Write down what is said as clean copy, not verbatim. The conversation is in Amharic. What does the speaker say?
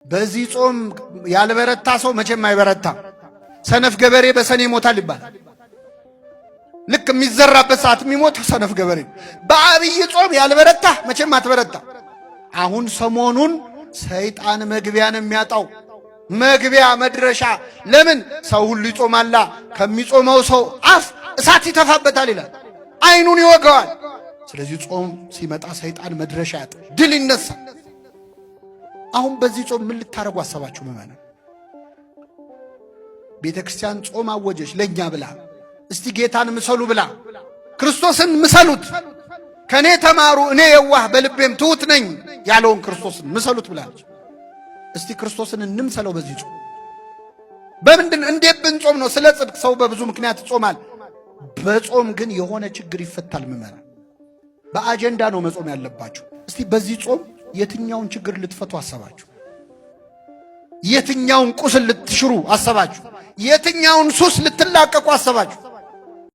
በዚህ ጾም ያልበረታ ሰው መቼም አይበረታ። ሰነፍ ገበሬ በሰኔ ይሞታል ይባላል። ልክ የሚዘራበት ሰዓት የሚሞት ሰነፍ ገበሬ። በአብይ ጾም ያልበረታ መቼም አትበረታ። አሁን ሰሞኑን ሰይጣን መግቢያን የሚያጣው መግቢያ መድረሻ። ለምን ሰው ሁሉ ይጾማላ፣ ከሚጾመው ሰው አፍ እሳት ይተፋበታል ይላል፣ አይኑን ይወጋዋል። ስለዚህ ጾም ሲመጣ ሰይጣን መድረሻ ያጣ፣ ድል ይነሳል። አሁን በዚህ ጾም ምን ልታረጉ አሰባችሁ? ምእመናን ቤተ ክርስቲያን ጾም አወጀች ለኛ ብላ፣ እስቲ ጌታን ምሰሉ ብላ፣ ክርስቶስን ምሰሉት፣ ከኔ ተማሩ እኔ የዋህ በልቤም ትሑት ነኝ ያለውን ክርስቶስን ምሰሉት ብላለች። እስቲ ክርስቶስን እንምሰለው በዚህ ጾም። በምንድን እንዴት ብንጾም ነው? ስለ ጽድቅ ሰው በብዙ ምክንያት ይጾማል። በጾም ግን የሆነ ችግር ይፈታል። ምእመናን በአጀንዳ ነው መጾም ያለባችሁ። እስቲ በዚህ ጾም የትኛውን ችግር ልትፈቱ አሰባችሁ? የትኛውን ቁስል ልትሽሩ አሰባችሁ? የትኛውን ሱስ ልትላቀቁ አሰባችሁ?